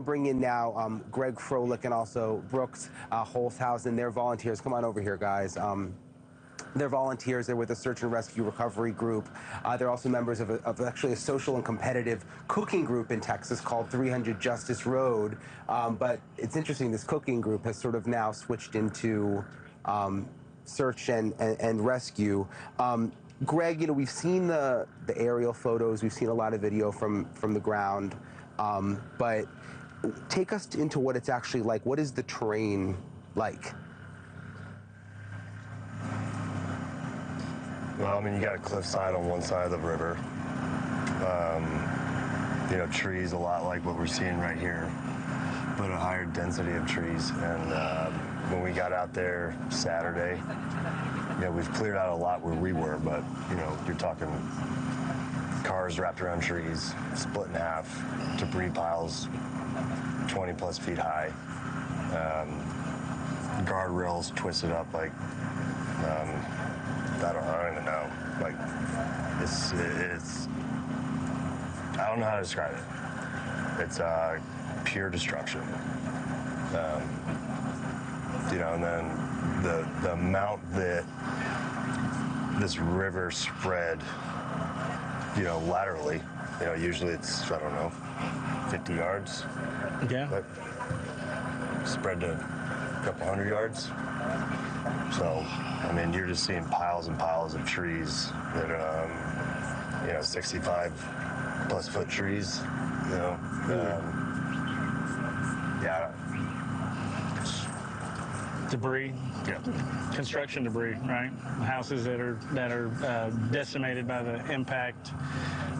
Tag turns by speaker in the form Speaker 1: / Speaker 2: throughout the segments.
Speaker 1: Bring in now Greg Froelick and also Brooks Holzhausen. They're volunteers. Come on over here, guys. They're volunteers. They're with a search and rescue recovery group. They're also members of actually a social and competitive cooking group in Texas called 300 Justice Road. But it's interesting, this cooking group has sort of now switched into search and rescue. Greg, you know, we've seen the aerial photos. We've seen a lot of video from the ground. But take us into what it's actually like. What is the terrain like?
Speaker 2: Well, I mean, you got a cliffside on one side of the river. You know, trees a lot like what we're seeing right here, but a higher density of trees. And when we got out there Saturday, you know, we've cleared out a lot where we were, but, you know, you're talking cars wrapped around trees, split in half, debris piles 20 plus feet high, guardrails twisted up like, I don't even know. Like, it's I don't know how to describe it. It's pure destruction. You know, and then the amount that this river spread, you know, laterally, you know, usually it's, I don't know, 50 yards.
Speaker 3: Yeah.
Speaker 2: But spread to a couple hundred yards. So, I mean, you're just seeing piles and piles of trees that, you know, 65 plus foot trees, you know. Yeah.
Speaker 3: Debris.
Speaker 2: Yeah.
Speaker 3: Construction debris, right? Houses that are decimated by the impact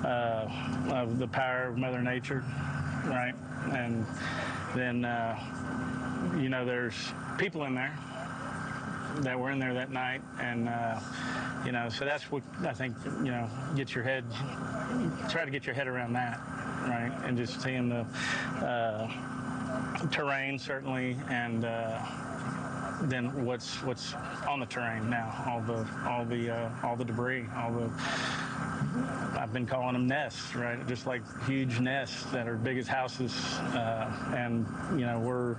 Speaker 3: of the power of Mother Nature, right? And then, you know, there's people in there that were in there that night, and you know, so that's what I think, you know, try to get your head around that, right? And just seeing the terrain certainly, and then what's on the terrain now, all the debris, I've been calling them nests, right? Just like huge nests that are big as houses, and you know,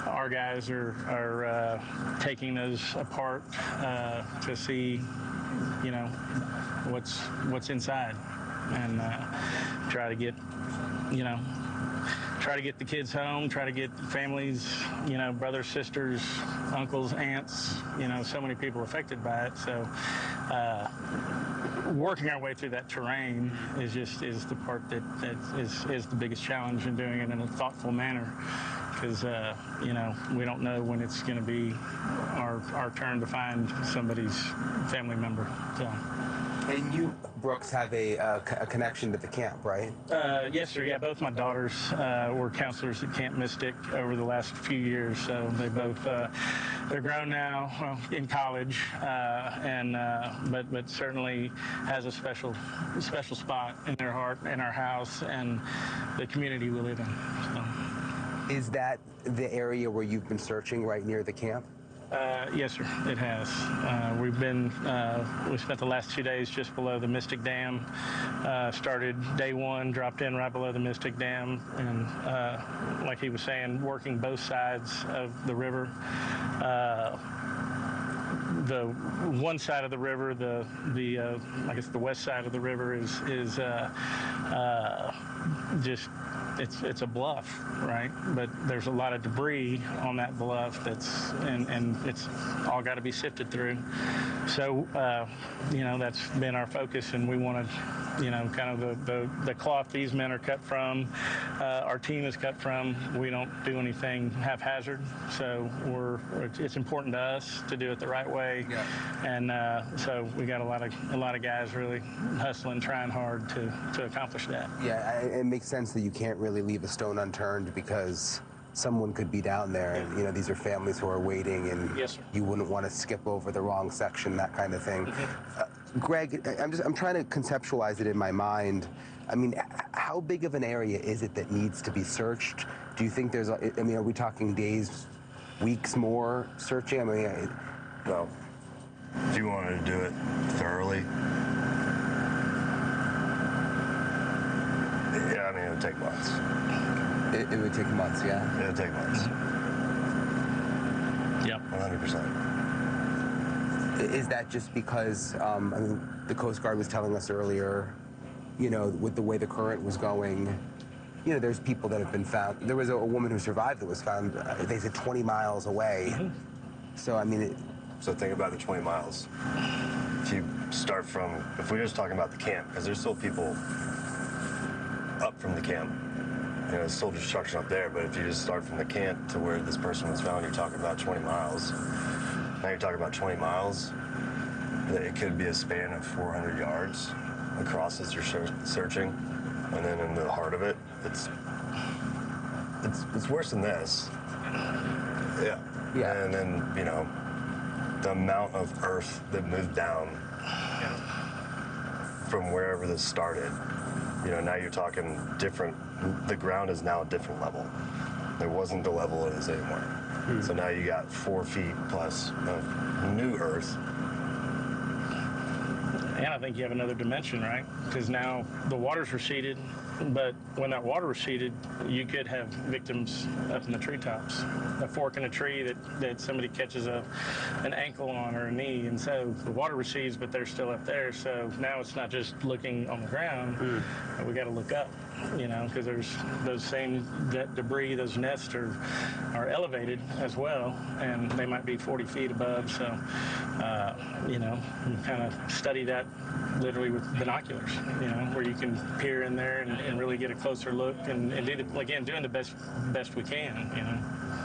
Speaker 3: our guys are taking those apart to see, you know, what's inside, and try to get the kids home, try to get families, you know, brothers, sisters, uncles, aunts, you know, so many people affected by it. So working our way through that terrain is the part that is the biggest challenge in doing it in a thoughtful manner, because you know, we don't know when it's going to be our turn to find somebody's family member. So.
Speaker 1: And you, Brooks, have a connection to the camp, right?
Speaker 3: Yes, sir. Yeah, both my daughters were counselors at Camp Mystic over the last few years. So they both they're grown now, well, in college, and but certainly has a special spot in their heart, in our house, and the community we live in. So.
Speaker 1: Is that the area where you've been searching, right near the camp?
Speaker 3: Yes, sir, it has. We spent the last 2 days just below the Mystic Dam. Started day one, dropped in right below the Mystic Dam, and like he was saying, working both sides of the river. The one side of the river, I guess the west side of the river is just, it's a bluff, right? But there's a lot of debris on that bluff and it's all got to be sifted through. So, you know, that's been our focus, and we want to, you know, kind of the cloth these men are cut from, our team is cut from. We don't do anything haphazard, so it's important to us to do it the right way.
Speaker 1: Yeah.
Speaker 3: And so we got a lot of guys really hustling, trying hard to accomplish that.
Speaker 1: Yeah, it makes sense that you can't really leave a stone unturned, because someone could be down there, and you know, these are families who are waiting, and
Speaker 3: yes, sir.
Speaker 1: You wouldn't want to skip over the wrong section, that kind of thing. Greg, I'm trying to conceptualize it in my mind. I mean, how big of an area is it that needs to be searched? Do you think there's, I mean, are we talking days, weeks more searching? I mean,
Speaker 2: Well, if you wanted to do it thoroughly, yeah, I mean, it would take months.
Speaker 1: It would take months, yeah?
Speaker 2: It would take months.
Speaker 3: Yep.
Speaker 2: 100%.
Speaker 1: Is that just because, I mean, the Coast Guard was telling us earlier, you know, with the way the current was going, you know, there's people that have been found. There was a woman who survived that was found, they said 20 miles away.
Speaker 3: Mm-hmm.
Speaker 1: So, I mean...
Speaker 2: So think about the 20 miles. If you start from, if we're just talking about the camp, because there's still people up from the camp, you know, there's still destruction up there, but if you just start from the camp to where this person was found, you're talking about 20 miles. Now you're talking about 20 miles. It could be a span of 400 yards across as you're searching, and then in the heart of it, it's worse than this. Yeah.
Speaker 1: Yeah.
Speaker 2: And then, you know, the amount of earth that moved down from wherever this started, you know, now you're talking different, the ground is now a different level. It wasn't the level it is anymore. So now you got 4 feet plus of new earth.
Speaker 3: And I think you have another dimension, right? Because now the water's receded, but when that water receded, you could have victims up in the treetops. A fork in a tree that somebody catches an ankle on or a knee, and so the water recedes, but they're still up there. So now it's not just looking on the ground, but we got to look up, you know, because there's those same debris, those nests are elevated as well, and they might be 40 feet above. So, you know, you kind of study that literally with binoculars, you know, where you can peer in there and really get a closer look and do doing the best we can, you know.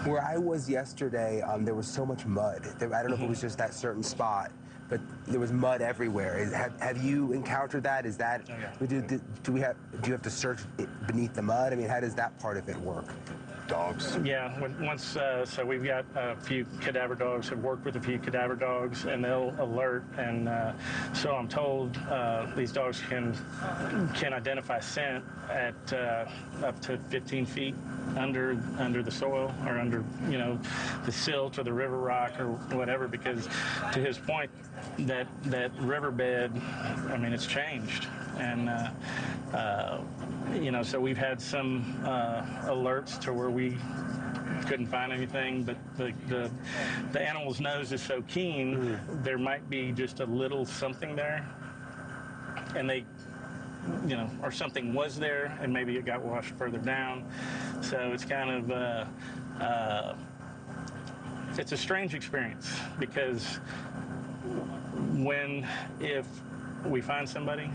Speaker 1: Where I was yesterday, there was so much mud. I don't know if it was just that certain spot, but there was mud everywhere. Have you encountered that? Is that, do you have to search beneath the mud? I mean, how does that part of it work?
Speaker 2: Dogs.
Speaker 3: Yeah, so we've got a few cadaver dogs, have worked with a few cadaver dogs, and they'll alert, and so I'm told these dogs can identify scent at up to 15 feet under the soil, or under, you know, the silt or the river rock or whatever, because to his point, that riverbed, I mean, it's changed, and you know, so we've had some alerts to where we couldn't find anything, but the animal's nose is so keen, there might be just a little something there, and they, you know, or something was there, and maybe it got washed further down. So it's kind of it's a strange experience, because if we find somebody,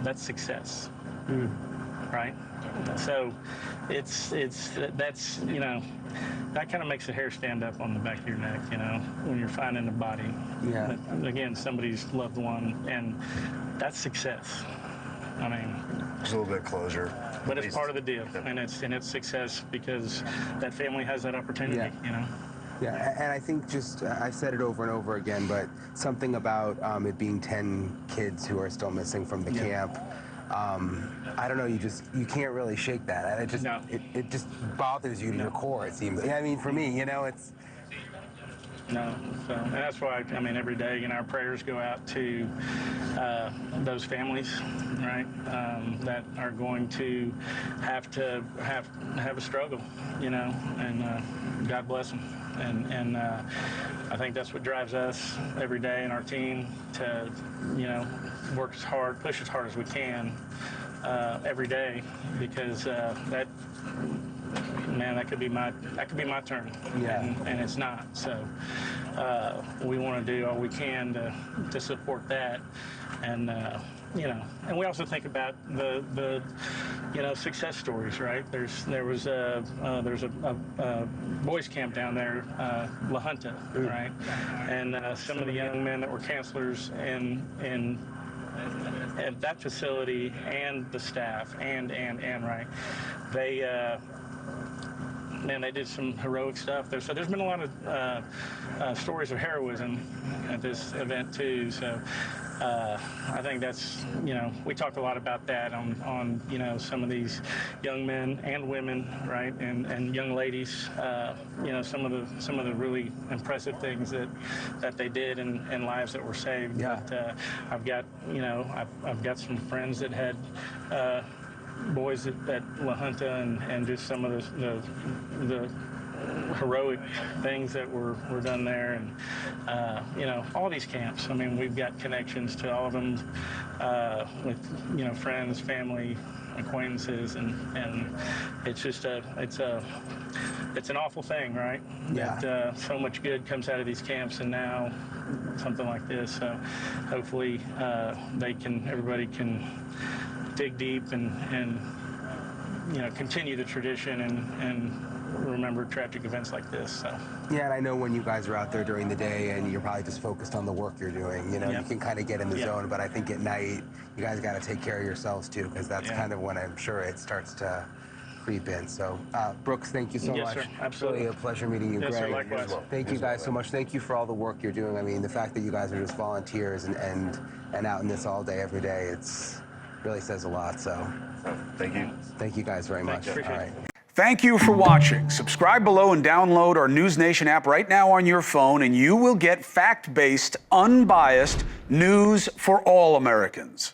Speaker 3: that's success. Right? So that's, you know, that kind of makes the hair stand up on the back of your neck, you know, when you're finding a body.
Speaker 1: Yeah.
Speaker 3: Again, somebody's loved one, and that's success. I mean,
Speaker 2: There's a little bit of closure.
Speaker 3: But it's part of the deal, and it's success because that family has that opportunity, you know.
Speaker 1: Yeah, and I think I've said it over and over again, but something about it being 10 kids who are still missing from the camp. I don't know. You can't really shake that. And it just bothers you to your core. It seems. I mean, for me, you know, it's.
Speaker 3: No, so, and that's why, I mean, every day, you know, our prayers go out to those families, right, that are going to have a struggle, you know, and God bless them. And I think that's what drives us every day in our team to, you know, work as hard, push as hard as we can every day, because that could be my turn, and it's not. So we want to do all we can to support that, and you know, and we also think about the you know, success stories, right? There was a boys camp down there, La Junta, right? And some of the young men that were counselors at that facility, and the staff, and right, they did some heroic stuff there. So there's been a lot of stories of heroism at this event too. So I think that's, you know, we talk a lot about that on you know, some of these young men and women, right, and young ladies, you know, some of the really impressive things that they did, and lives that were saved.
Speaker 1: Yeah.
Speaker 3: But I've got some friends that had boys at La Junta and just some of the heroic things that were done there, and you know, all these camps. I mean, we've got connections to all of them with, you know, friends, family, acquaintances, and it's just it's an awful thing, right?
Speaker 1: Yeah.
Speaker 3: That so much good comes out of these camps, and now something like this. So hopefully everybody can dig deep and you know, continue the tradition and remember tragic events like this. So
Speaker 1: Yeah, and I know when you guys are out there during the day and you're probably just focused on the work you're doing, you know,
Speaker 3: Yeah.
Speaker 1: you can kind of get in the
Speaker 3: Yeah.
Speaker 1: zone, but I think at night you guys got to take care of yourselves too, because that's
Speaker 3: Yeah.
Speaker 1: kind of when I'm sure it starts to creep in. So Brooks, thank you so
Speaker 3: Yes,
Speaker 1: much.
Speaker 3: sir. Absolutely.
Speaker 1: Really a pleasure meeting you,
Speaker 3: Yes, sir.
Speaker 1: Greg.
Speaker 3: Likewise.
Speaker 1: Thank you guys so much. Thank you for all the work you're doing. I mean, the fact that you guys are just volunteers and out in this all day, every day, it's really says a lot. So
Speaker 2: Thank you.
Speaker 1: thank you guys very much.
Speaker 3: you. Appreciate
Speaker 1: All
Speaker 3: it.
Speaker 1: right.
Speaker 4: Thank you for watching. Subscribe below and download our NewsNation app right now on your phone, and you will get fact-based, unbiased news for all Americans.